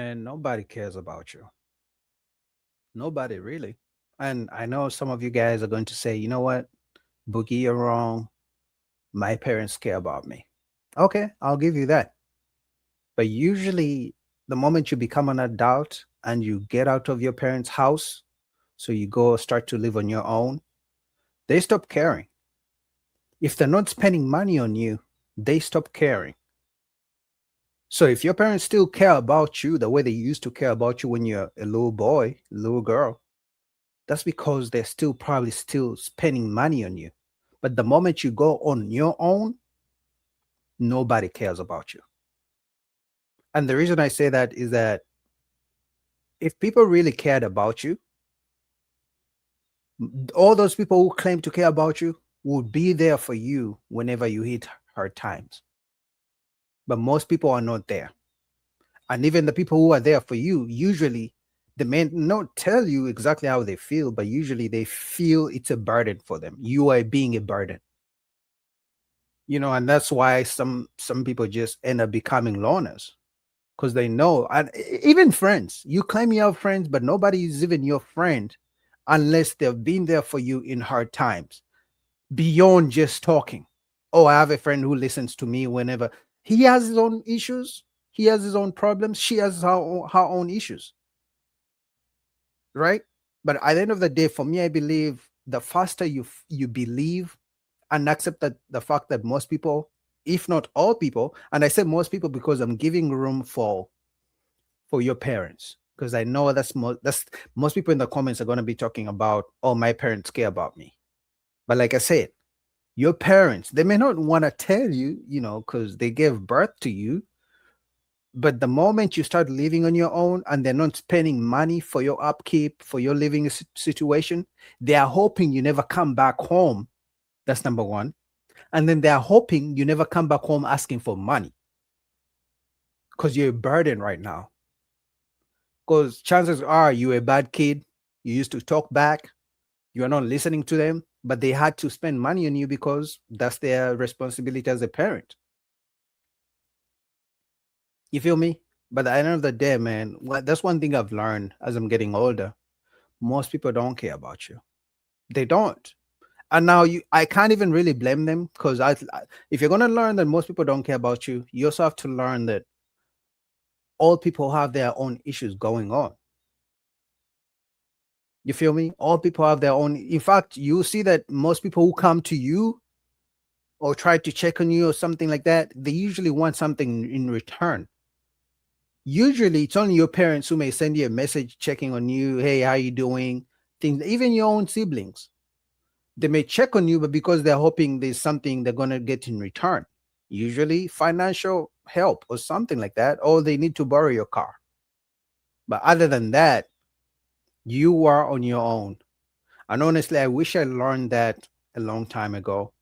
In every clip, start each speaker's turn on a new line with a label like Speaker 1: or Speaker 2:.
Speaker 1: and nobody cares about you. Nobody really. And I know some of you guys are going to say, you know what, Boogie, you're wrong. My parents care about me. Okay, I'll give you that. But usually, the moment you become an adult and you get out of your parents' house, so you go start to live on your own, they stop caring. If they're not spending money on you, they stop caring. So if your parents still care about you the way they used to care about you when you're a little boy, little girl, that's because they're still probably still spending money on you. But the moment you go on your own, nobody cares about you. And the reason I say that is that if people really cared about you, all those people who claim to care about you would be there for you whenever you hit hard times. But most people are not there. And even the people who are there for you, usually they may not tell you exactly how they feel, but usually they feel it's a burden for them. You are being a burden. And that's why some people just end up becoming loners because they know. And even friends, you claim you have friends, but nobody is even your friend unless they've been there for you in hard times beyond just talking. Oh, I have a friend who listens to me whenever he has his own issues, he has his own problems, she has her own issues, right? But at the end of the day, for me, I believe the faster you believe and accept that the fact that most people, if not all people, and I say most people because I'm giving room for your parents, because I know that's most people in the comments are going to be talking about, oh, my parents care about me. But like I said, your parents, they may not want to tell you, because they gave birth to you. But the moment you start living on your own and they're not spending money for your upkeep, for your living situation, they are hoping you never come back home. That's number one. And then they are hoping you never come back home asking for money because you're a burden right now. Because chances are you're a bad kid. You used to talk back. You are not listening to them, but they had to spend money on you because that's their responsibility as a parent. You feel me? But at the end of the day, man, that's one thing I've learned as I'm getting older. Most people don't care about you. They don't. And now I can't even really blame them because if you're gonna learn that most people don't care about you, you also have to learn that all people have their own issues going on. You feel me? All people have their own. In fact, you see that most people who come to you or try to check on you or something like that, they usually want something in return. Usually, it's only your parents who may send you a message checking on you. Hey, how you doing? Things. Even your own siblings, they may check on you, but because they're hoping there's something they're gonna get in return. Usually, financial help or something like that, or they need to borrow your car. But other than that, you are on your own. And honestly, I wish I learned that a long time ago.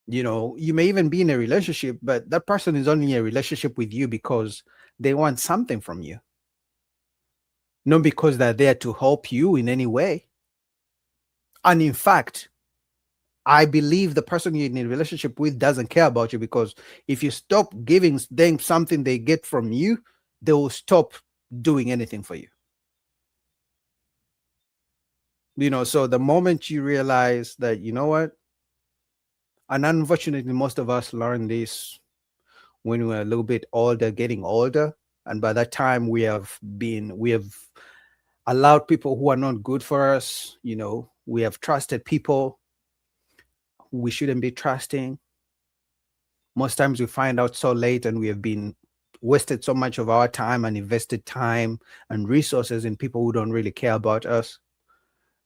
Speaker 1: You may even be in a relationship, but that person is only in a relationship with you because they want something from you, not because they're there to help you in any way. And in fact, I believe the person you're in a relationship with doesn't care about you because if you stop giving them something they get from you, they will stop doing anything for you. So the moment you realize that, you know what, and unfortunately, most of us learn this when we're a little bit older, getting older. And by that time, we have allowed people who are not good for us. We have trusted people who we shouldn't be trusting. Most times we find out so late and we have been wasted so much of our time and invested time and resources in people who don't really care about us.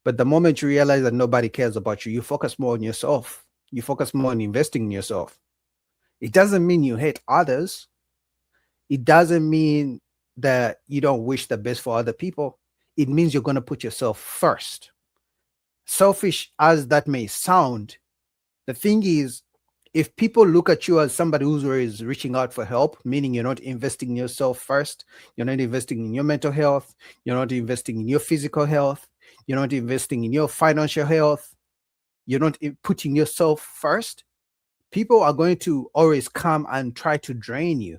Speaker 1: But the moment you realize that nobody cares about you, you focus more on yourself. You focus more on investing in yourself. It doesn't mean you hate others. It doesn't mean that you don't wish the best for other people. It means you're going to put yourself first. Selfish as that may sound, the thing is, if people look at you as somebody who's always reaching out for help, meaning you're not investing in yourself first, you're not investing in your mental health, you're not investing in your physical health, you're not investing in your financial health, you're not putting yourself first, people are going to always come and try to drain you.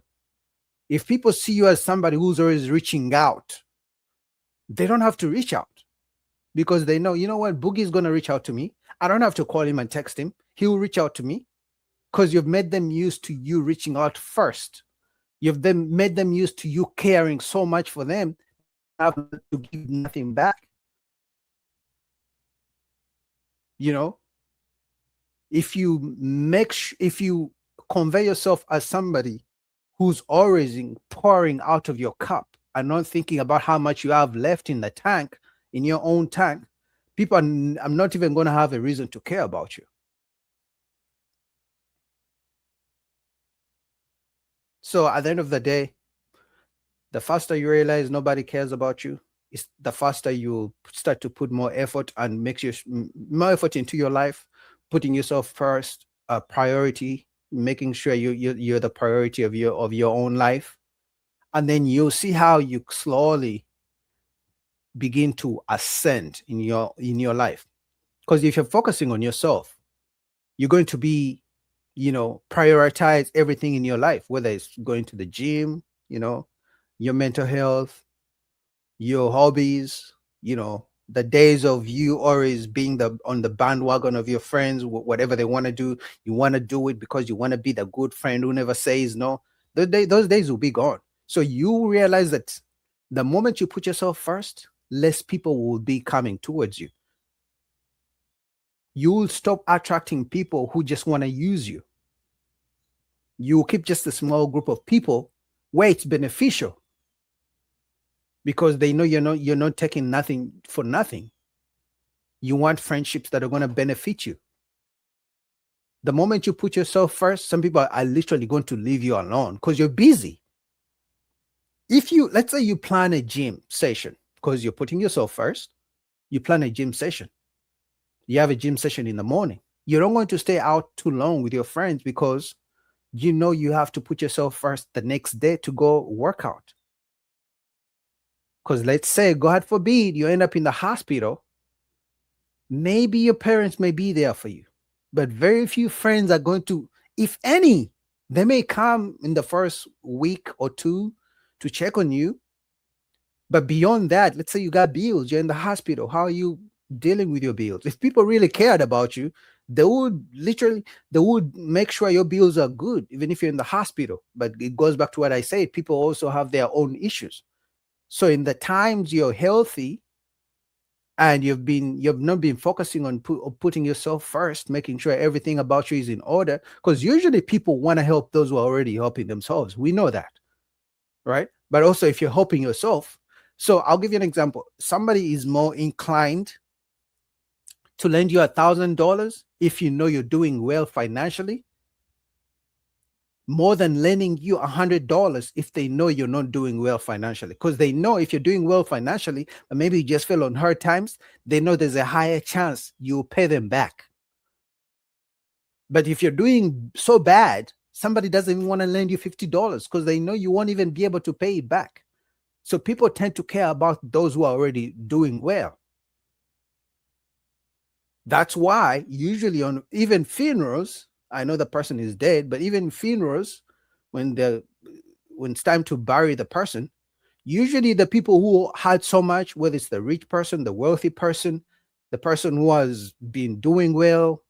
Speaker 1: If people see you as somebody who's always reaching out, they don't have to reach out because they know, you know what, Boogie's going to reach out to me. I don't have to call him and text him. He will reach out to me because you've made them used to you reaching out first. You've then made them used to you caring so much for them, have to give nothing back. You know, if you if you convey yourself as somebody who's always pouring out of your cup and not thinking about how much you have left in the tank, in your own tank, people are I'm not even going to have a reason to care about you. So at the end of the day, the faster you realize nobody cares about you, is the faster you start to put more effort and make more effort into your life, putting yourself first, a priority, making sure you're the priority of your own life, and then you'll see how you slowly begin to ascend in your life. Because if you're focusing on yourself, you're going to be, prioritize everything in your life, whether it's going to the gym, your mental health, your hobbies, the days of you always being on the bandwagon of your friends, whatever they want to do, you want to do it because you want to be the good friend who never says no. Those days will be gone. So you realize that the moment you put yourself first, less people will be coming towards you. You will stop attracting people who just want to use you. You will keep just a small group of people where it's beneficial, because they know you're not taking nothing for nothing. You want friendships that are going to benefit you. The moment you put yourself first, some people are literally going to leave you alone because you're busy. Let's say you plan a gym session because you're putting yourself first, you plan a gym session. You have a gym session in the morning. You're not going to stay out too long with your friends because you have to put yourself first the next day to go work out. Because let's say, God forbid, you end up in the hospital. Maybe your parents may be there for you, but very few friends are going to, if any, they may come in the first week or two to check on you. But beyond that, let's say you got bills, you're in the hospital. How are you dealing with your bills? If people really cared about you, they would make sure your bills are good, even if you're in the hospital. But it goes back to what I said, people also have their own issues. So in the times you're healthy and you've not been focusing on putting yourself first, making sure everything about you is in order, because usually people want to help those who are already helping themselves. We know that, right? But also if you're helping yourself. So I'll give you an example. Somebody is more inclined to lend you $1,000 if you know you're doing well financially, more than lending you $100 if they know you're not doing well financially. Because they know if you're doing well financially, but maybe you just fell on hard times, they know there's a higher chance you'll pay them back. But if you're doing so bad, somebody doesn't even want to lend you $50 because they know you won't even be able to pay it back. So people tend to care about those who are already doing well. That's why usually on even funerals, I know the person is dead, but even funerals, when it's time to bury the person, usually the people who had so much, whether it's the rich person, the wealthy person, the person who has been doing well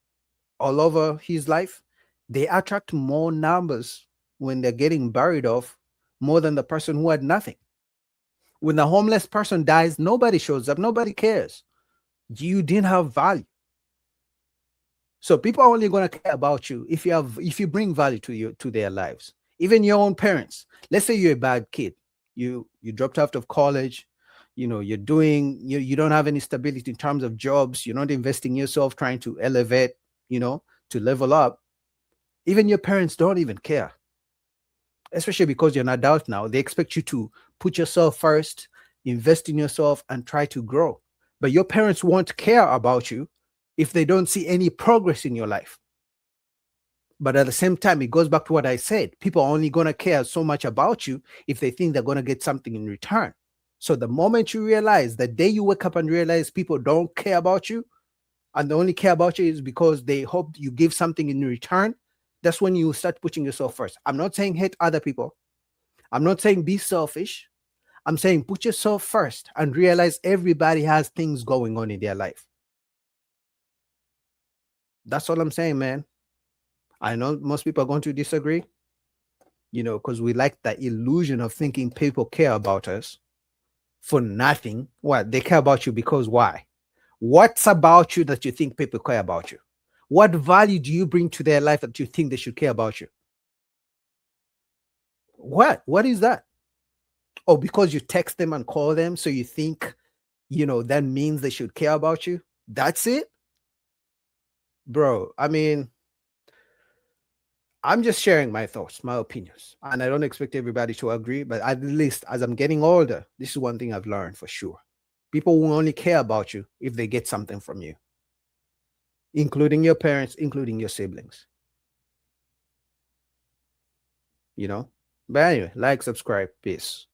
Speaker 1: all over his life, they attract more numbers when they're getting buried off, more than the person who had nothing. When the homeless person dies, nobody shows up, nobody cares. You didn't have value. So people are only going to care about you if you bring value to their lives. Even your own parents. Let's say you're a bad kid. You dropped out of college. You don't have any stability in terms of jobs. You're not investing in yourself, trying to elevate, to level up. Even your parents don't even care. Especially because you're an adult now. They expect you to put yourself first, invest in yourself, and try to grow. But your parents won't care about you if they don't see any progress in your life. But at the same time, it goes back to what I said. People are only going to care so much about you if they think they're going to get something in return. So the moment you realize, the day you wake up and realize people don't care about you, and they only care about you is because they hope you give something in return, that's when you start putting yourself first. I'm not saying hate other people. I'm not saying be selfish. I'm saying put yourself first and realize everybody has things going on in their life. That's all I'm saying, man. I know most people are going to disagree, because we like the illusion of thinking people care about us for nothing. What? They care about you because why? What's about you that you think people care about you? What value do you bring to their life that you think they should care about you? What? What is that? Oh, because you text them and call them, so you think, that means they should care about you? That's it? Bro, I mean, I'm just sharing my thoughts, my opinions, and I don't expect everybody to agree, but at least as I'm getting older, this is one thing I've learned for sure. People will only care about you if they get something from you, including your parents, including your siblings. But anyway, like, subscribe, peace.